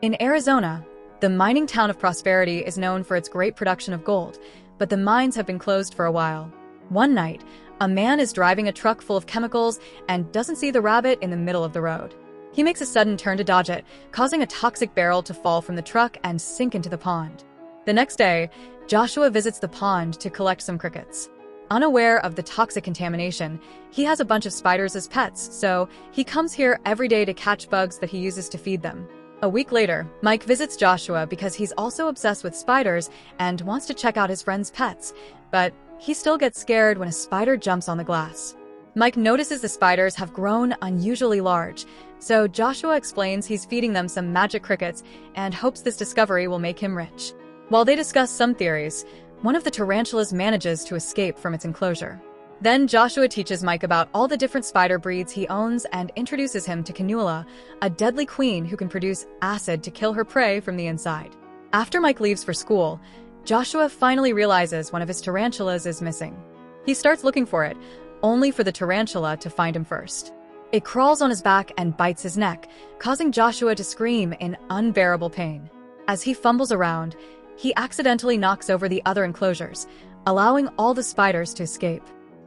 In Arizona, the mining town of Prosperity is known for its great production of gold, but the mines have been closed for a while. One night, a man is driving a truck full of chemicals and doesn't see the rabbit in the middle of the road. He makes a sudden turn to dodge it, causing a toxic barrel to fall from the truck and sink into the pond. The next day, Joshua visits the pond to collect some crickets. Unaware of the toxic contamination, he has a bunch of spiders as pets, so he comes here every day to catch bugs that he uses to feed them. A week later, Mike visits Joshua because he's also obsessed with spiders and wants to check out his friend's pets, but he still gets scared when a spider jumps on the glass. Mike notices the spiders have grown unusually large, so Joshua explains he's feeding them some magic crickets and hopes this discovery will make him rich. While they discuss some theories, one of the tarantulas manages to escape from its enclosure. Then Joshua teaches Mike about all the different spider breeds he owns and introduces him to Canula, a deadly queen who can produce acid to kill her prey from the inside. After Mike leaves for school, Joshua finally realizes one of his tarantulas is missing. He starts looking for it, only for the tarantula to find him first. It crawls on his back and bites his neck, causing Joshua to scream in unbearable pain. As he fumbles around, he accidentally knocks over the other enclosures, allowing all the spiders to escape.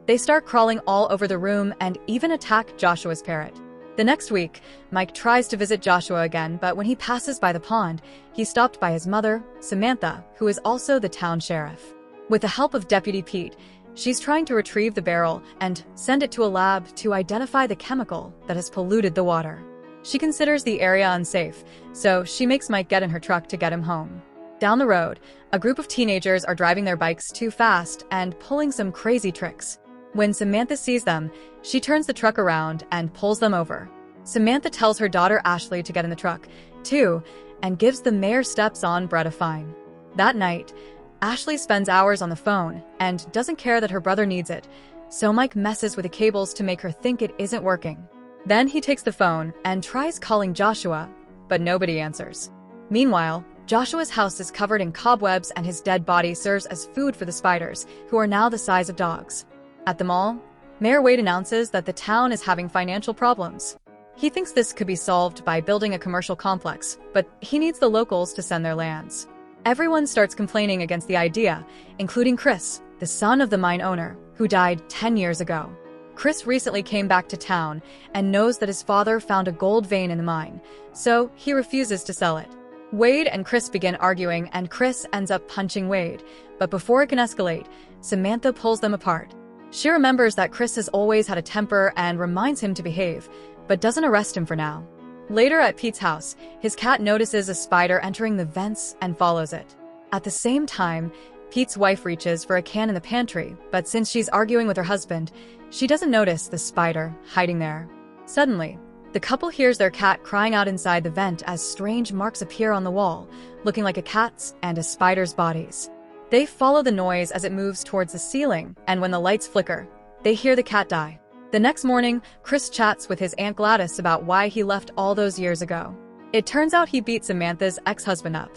They start crawling all over the room and even attack Joshua's parrot. The next week, Mike tries to visit Joshua again, but when he passes by the pond, he's stopped by his mother, Samantha, who is also the town sheriff. With the help of Deputy Pete, she's trying to retrieve the barrel and send it to a lab to identify the chemical that has polluted the water. She considers the area unsafe, so she makes Mike get in her truck to get him home. Down the road, a group of teenagers are driving their bikes too fast and pulling some crazy tricks. When Samantha sees them, she turns the truck around and pulls them over. Samantha tells her daughter Ashley to get in the truck, too, and gives the mayor steps-on Brett a fine. That night, Ashley spends hours on the phone and doesn't care that her brother needs it, so Mike messes with the cables to make her think it isn't working. Then he takes the phone and tries calling Joshua, but nobody answers. Meanwhile, Joshua's house is covered in cobwebs and his dead body serves as food for the spiders, who are now the size of dogs. At the mall, Mayor Wade announces that the town is having financial problems. He thinks this could be solved by building a commercial complex, but he needs the locals to send their lands. Everyone starts complaining against the idea, including Chris, the son of the mine owner, who died 10 years ago. Chris recently came back to town and knows that his father found a gold vein in the mine, so he refuses to sell it. Wade and Chris begin arguing and Chris ends up punching Wade, but before it can escalate, Samantha pulls them apart. She remembers that Chris has always had a temper and reminds him to behave, but doesn't arrest him for now. Later at Pete's house, his cat notices a spider entering the vents and follows it. At the same time, Pete's wife reaches for a can in the pantry, but since she's arguing with her husband, she doesn't notice the spider hiding there. Suddenly, the couple hears their cat crying out inside the vent as strange marks appear on the wall, looking like a cat's and a spider's bodies. They follow the noise as it moves towards the ceiling, and when the lights flicker, they hear the cat die. The next morning, Chris chats with his Aunt Gladys about why he left all those years ago. It turns out he beat Samantha's ex-husband up.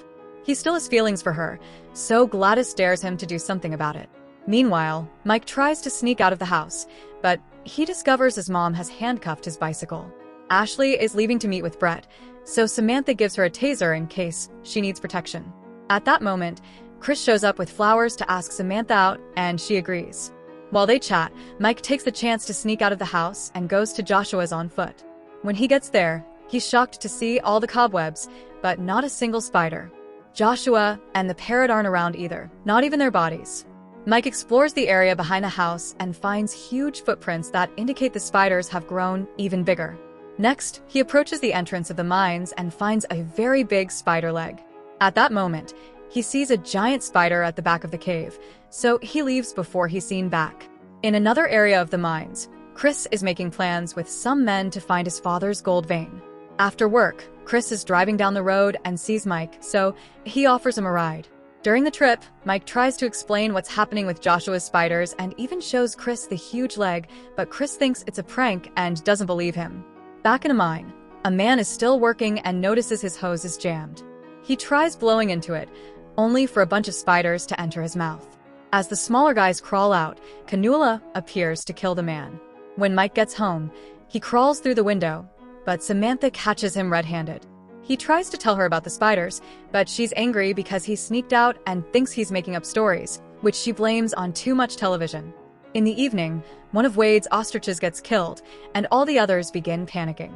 He still has feelings for her, so Gladys dares him to do something about it. Meanwhile, Mike tries to sneak out of the house, but he discovers his mom has handcuffed his bicycle. Ashley is leaving to meet with Brett, so Samantha gives her a taser in case she needs protection. At that moment, Chris shows up with flowers to ask Samantha out, and she agrees. While they chat, Mike takes the chance to sneak out of the house and goes to Joshua's on foot. When he gets there, he's shocked to see all the cobwebs, but not a single spider. Joshua and the parrot aren't around either, not even their bodies. Mike explores the area behind the house and finds huge footprints that indicate the spiders have grown even bigger. Next, he approaches the entrance of the mines and finds a very big spider leg. At that moment, he sees a giant spider at the back of the cave, so he leaves before he's seen back. In another area of the mines, Chris is making plans with some men to find his father's gold vein. After work, Chris is driving down the road and sees Mike, so he offers him a ride. During the trip, Mike tries to explain what's happening with Joshua's spiders and even shows Chris the huge leg, but Chris thinks it's a prank and doesn't believe him. Back in a mine, a man is still working and notices his hose is jammed. He tries blowing into it, only for a bunch of spiders to enter his mouth. As the smaller guys crawl out, Canula appears to kill the man. When Mike gets home, he crawls through the window, but Samantha catches him red-handed. He tries to tell her about the spiders, but she's angry because he sneaked out and thinks he's making up stories, which she blames on too much television. In the evening, one of Wade's ostriches gets killed, and all the others begin panicking.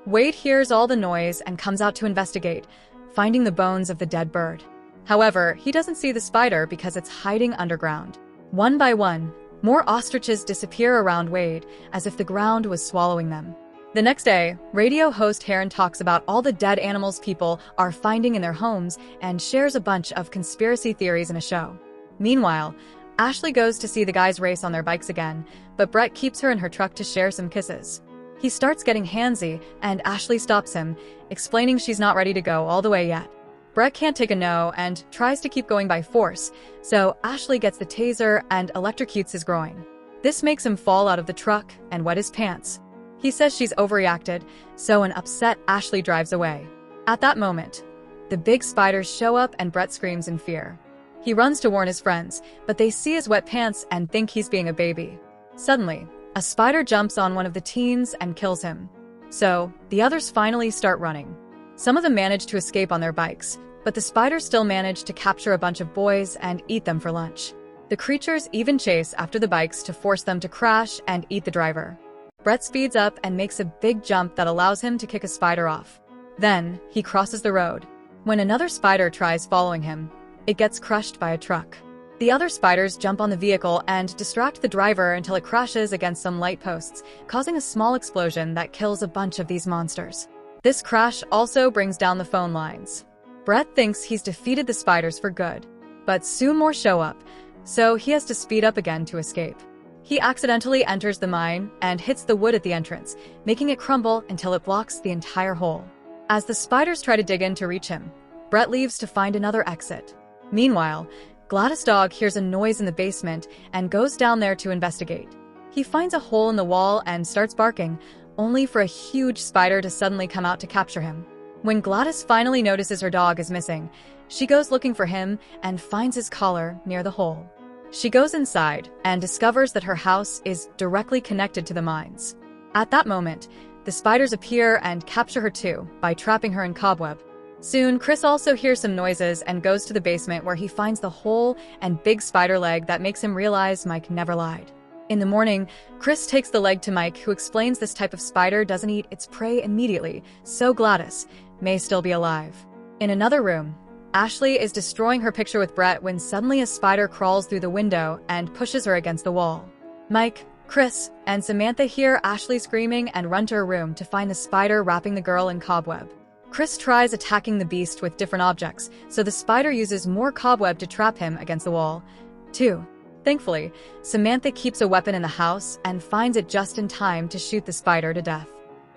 Wade hears all the noise and comes out to investigate, finding the bones of the dead bird. However, he doesn't see the spider because it's hiding underground. One by one, more ostriches disappear around Wade, as if the ground was swallowing them. The next day, radio host Heron talks about all the dead animals people are finding in their homes and shares a bunch of conspiracy theories in a show. Meanwhile, Ashley goes to see the guys race on their bikes again, but Brett keeps her in her truck to share some kisses. He starts getting handsy, and Ashley stops him, explaining she's not ready to go all the way yet. Brett can't take a no and tries to keep going by force, so Ashley gets the taser and electrocutes his groin. This makes him fall out of the truck and wet his pants. He says she's overreacted, so an upset Ashley drives away. At that moment, the big spiders show up and Brett screams in fear. He runs to warn his friends, but they see his wet pants and think he's being a baby. Suddenly, a spider jumps on one of the teens and kills him. So, the others finally start running. Some of them manage to escape on their bikes, but the spiders still manage to capture a bunch of boys and eat them for lunch. The creatures even chase after the bikes to force them to crash and eat the driver. Brett speeds up and makes a big jump that allows him to kick a spider off. Then, he crosses the road. When another spider tries following him, it gets crushed by a truck. The other spiders jump on the vehicle and distract the driver until it crashes against some light posts, causing a small explosion that kills a bunch of these monsters. This crash also brings down the phone lines. Brett thinks he's defeated the spiders for good, but soon more show up, so he has to speed up again to escape. He accidentally enters the mine and hits the wood at the entrance, making it crumble until it blocks the entire hole. As the spiders try to dig in to reach him, Brett leaves to find another exit. Meanwhile, Gladys' dog hears a noise in the basement and goes down there to investigate. He finds a hole in the wall and starts barking, only for a huge spider to suddenly come out to capture him. When Gladys finally notices her dog is missing, she goes looking for him and finds his collar near the hole. She goes inside and discovers that her house is directly connected to the mines. At that moment, the spiders appear and capture her too by trapping her in cobweb. Soon, Chris also hears some noises and goes to the basement where he finds the hole and big spider leg that makes him realize Mike never lied. In the morning, Chris takes the leg to Mike, who explains this type of spider doesn't eat its prey immediately, so Gladys may still be alive. In another room, Ashley is destroying her picture with Brett when suddenly a spider crawls through the window and pushes her against the wall. Mike, Chris, and Samantha hear Ashley screaming and run to her room to find the spider wrapping the girl in cobweb. Chris tries attacking the beast with different objects, so the spider uses more cobweb to trap him against the wall, too. Thankfully, Samantha keeps a weapon in the house and finds it just in time to shoot the spider to death.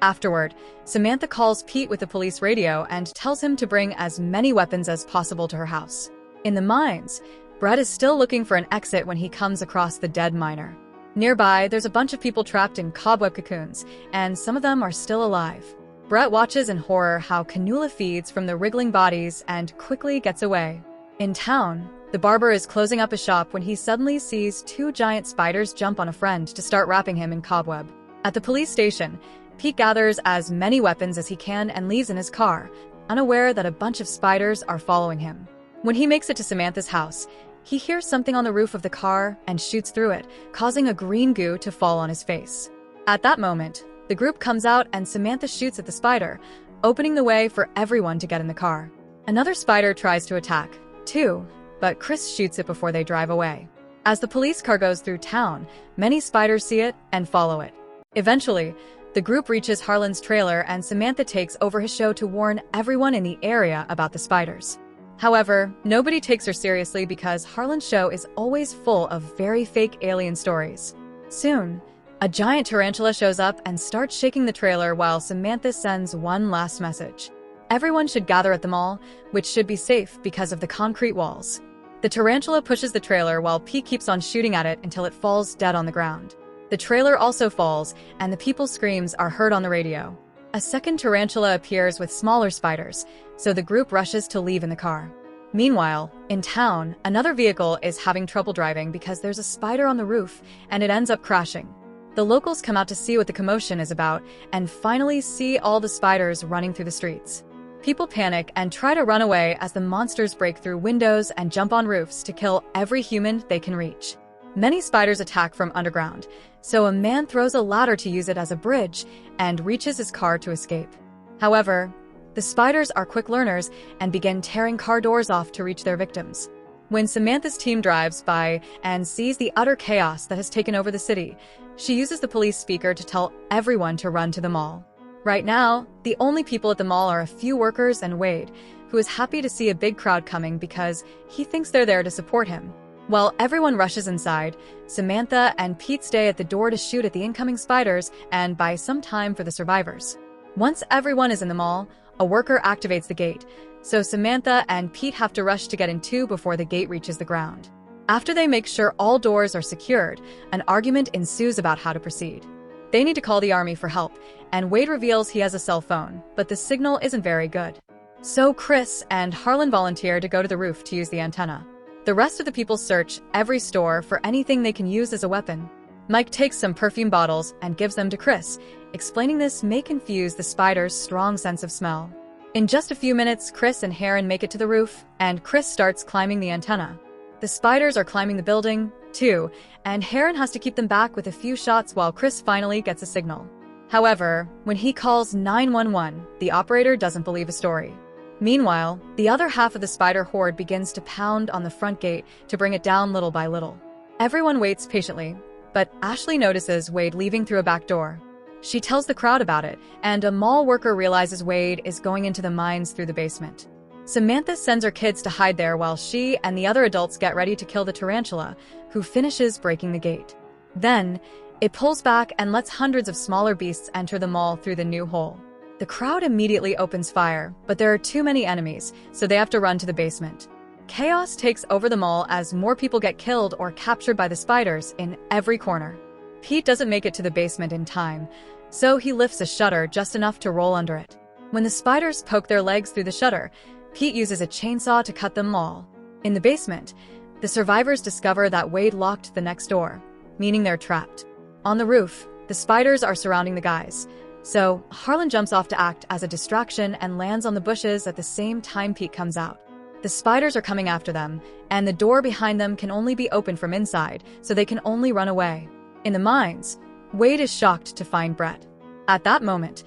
Afterward, Samantha calls Pete with the police radio and tells him to bring as many weapons as possible to her house. In the mines, Brett is still looking for an exit when he comes across the dead miner. Nearby, there's a bunch of people trapped in cobweb cocoons, and some of them are still alive. Brett watches in horror how Canula feeds from the wriggling bodies and quickly gets away. In town, the barber is closing up a shop when he suddenly sees two giant spiders jump on a friend to start wrapping him in cobweb. At the police station, Pete gathers as many weapons as he can and leaves in his car, unaware that a bunch of spiders are following him. When he makes it to Samantha's house, he hears something on the roof of the car and shoots through it, causing a green goo to fall on his face. At that moment, the group comes out and Samantha shoots at the spider, opening the way for everyone to get in the car. Another spider tries to attack, too, but Chris shoots it before they drive away. As the police car goes through town, many spiders see it and follow it. Eventually, the group reaches Harlan's trailer and Samantha takes over his show to warn everyone in the area about the spiders. However, nobody takes her seriously because Harlan's show is always full of very fake alien stories. Soon, a giant tarantula shows up and starts shaking the trailer while Samantha sends one last message. Everyone should gather at the mall, which should be safe because of the concrete walls. The tarantula pushes the trailer while Pete keeps on shooting at it until it falls dead on the ground. The trailer also falls, and the people's screams are heard on the radio. A second tarantula appears with smaller spiders, so the group rushes to leave in the car. Meanwhile, in town, another vehicle is having trouble driving because there's a spider on the roof, and it ends up crashing. The locals come out to see what the commotion is about, and finally see all the spiders running through the streets. People panic and try to run away as the monsters break through windows and jump on roofs to kill every human they can reach. Many spiders attack from underground, so a man throws a ladder to use it as a bridge and reaches his car to escape. However, the spiders are quick learners and begin tearing car doors off to reach their victims. When Samantha's team drives by and sees the utter chaos that has taken over the city, she uses the police speaker to tell everyone to run to the mall. Right now, the only people at the mall are a few workers and Wade, who is happy to see a big crowd coming because he thinks they're there to support him. While everyone rushes inside, Samantha and Pete stay at the door to shoot at the incoming spiders and buy some time for the survivors. Once everyone is in the mall, a worker activates the gate, so Samantha and Pete have to rush to get in too before the gate reaches the ground. After they make sure all doors are secured, an argument ensues about how to proceed. They need to call the army for help, and Wade reveals he has a cell phone, but the signal isn't very good. So Chris and Harlan volunteer to go to the roof to use the antenna. The rest of the people search every store for anything they can use as a weapon. Mike takes some perfume bottles and gives them to Chris, explaining this may confuse the spider's strong sense of smell. In just a few minutes, Chris and Heron make it to the roof, and Chris starts climbing the antenna. The spiders are climbing the building, too, and Heron has to keep them back with a few shots while Chris finally gets a signal. However, when he calls 911, the operator doesn't believe a story. Meanwhile, the other half of the spider horde begins to pound on the front gate to bring it down little by little. Everyone waits patiently, but Ashley notices Wade leaving through a back door. She tells the crowd about it, and a mall worker realizes Wade is going into the mines through the basement. Samantha sends her kids to hide there while she and the other adults get ready to kill the tarantula, who finishes breaking the gate. Then, it pulls back and lets hundreds of smaller beasts enter the mall through the new hole. The crowd immediately opens fire, but there are too many enemies, so they have to run to the basement. Chaos takes over the mall as more people get killed or captured by the spiders in every corner. Pete doesn't make it to the basement in time, so he lifts a shutter just enough to roll under it. When the spiders poke their legs through the shutter, Pete uses a chainsaw to cut them all. In the basement, the survivors discover that Wade locked the next door, meaning they're trapped. On the roof, the spiders are surrounding the guys, so Harlan jumps off to act as a distraction and lands on the bushes at the same time Pete comes out. The spiders are coming after them, and the door behind them can only be opened from inside, so they can only run away. In the mines, Wade is shocked to find Brett. At that moment,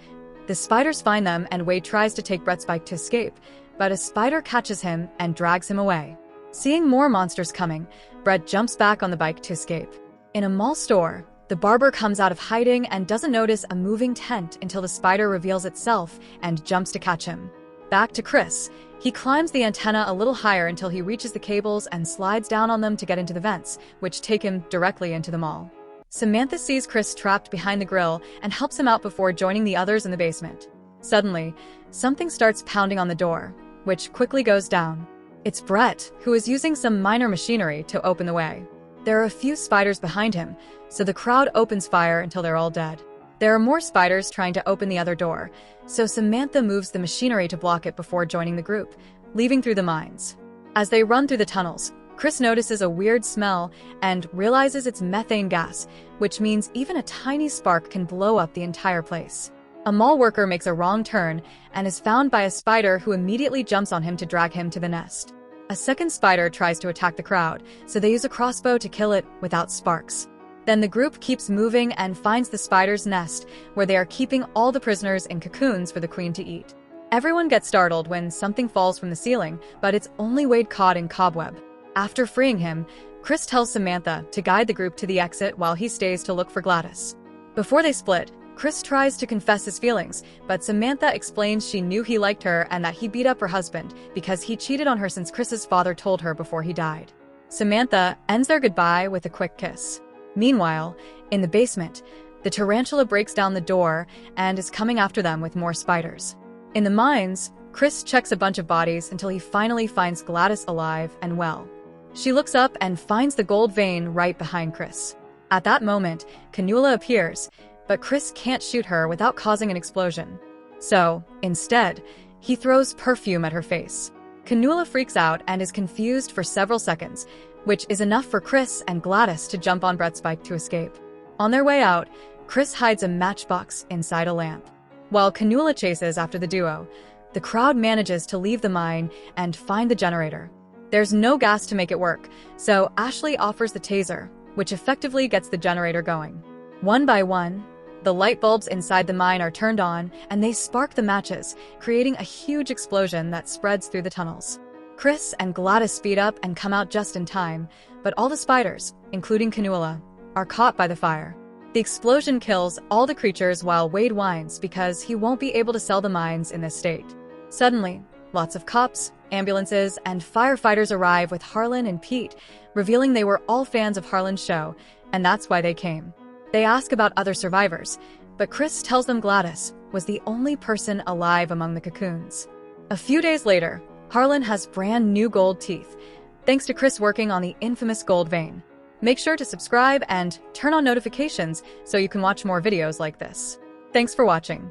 the spiders find them and Wade tries to take Brett's bike to escape, but a spider catches him and drags him away. Seeing more monsters coming, Brett jumps back on the bike to escape. In a mall store, the barber comes out of hiding and doesn't notice a moving tent until the spider reveals itself and jumps to catch him. Back to Chris. He climbs the antenna a little higher until he reaches the cables and slides down on them to get into the vents, which take him directly into the mall. Samantha sees Chris trapped behind the grill and helps him out before joining the others in the basement. Suddenly, something starts pounding on the door, which quickly goes down. It's Brett, who is using some minor machinery to open the way. There are a few spiders behind him, so the crowd opens fire until they're all dead. There are more spiders trying to open the other door, so Samantha moves the machinery to block it before joining the group, leaving through the mines. As they run through the tunnels, Chris notices a weird smell and realizes it's methane gas, which means even a tiny spark can blow up the entire place. A mall worker makes a wrong turn and is found by a spider who immediately jumps on him to drag him to the nest. A second spider tries to attack the crowd, so they use a crossbow to kill it without sparks. Then the group keeps moving and finds the spider's nest, where they are keeping all the prisoners in cocoons for the queen to eat. Everyone gets startled when something falls from the ceiling, but it's only Wade caught in cobweb. After freeing him, Chris tells Samantha to guide the group to the exit while he stays to look for Gladys. Before they split, Chris tries to confess his feelings, but Samantha explains she knew he liked her and that he beat up her husband because he cheated on her since Chris's father told her before he died. Samantha ends their goodbye with a quick kiss. Meanwhile, in the basement, the tarantula breaks down the door and is coming after them with more spiders. In the mines, Chris checks a bunch of bodies until he finally finds Gladys alive and well. She looks up and finds the gold vein right behind Chris. At that moment, Cannula appears, but Chris can't shoot her without causing an explosion. So, instead, he throws perfume at her face. Cannula freaks out and is confused for several seconds, which is enough for Chris and Gladys to jump on Brett's bike to escape. On their way out, Chris hides a matchbox inside a lamp. While Cannula chases after the duo, The crowd manages to leave the mine and find the generator. There's no gas to make it work, so Ashley offers the taser, which effectively gets the generator going. One by one, the light bulbs inside the mine are turned on, and they spark the matches, creating a huge explosion that spreads through the tunnels. Chris and Gladys speed up and come out just in time, but all the spiders, including Canula, are caught by the fire. The explosion kills all the creatures while Wade whines because he won't be able to sell the mines in this state. Suddenly, lots of cops, ambulances, and firefighters arrive with Harlan and Pete, revealing they were all fans of Harlan's show, and that's why they came. They ask about other survivors, but Chris tells them Gladys was the only person alive among the cocoons. A few days later, Harlan has brand new gold teeth, thanks to Chris working on the infamous gold vein. Make sure to subscribe and turn on notifications so you can watch more videos like this. Thanks for watching.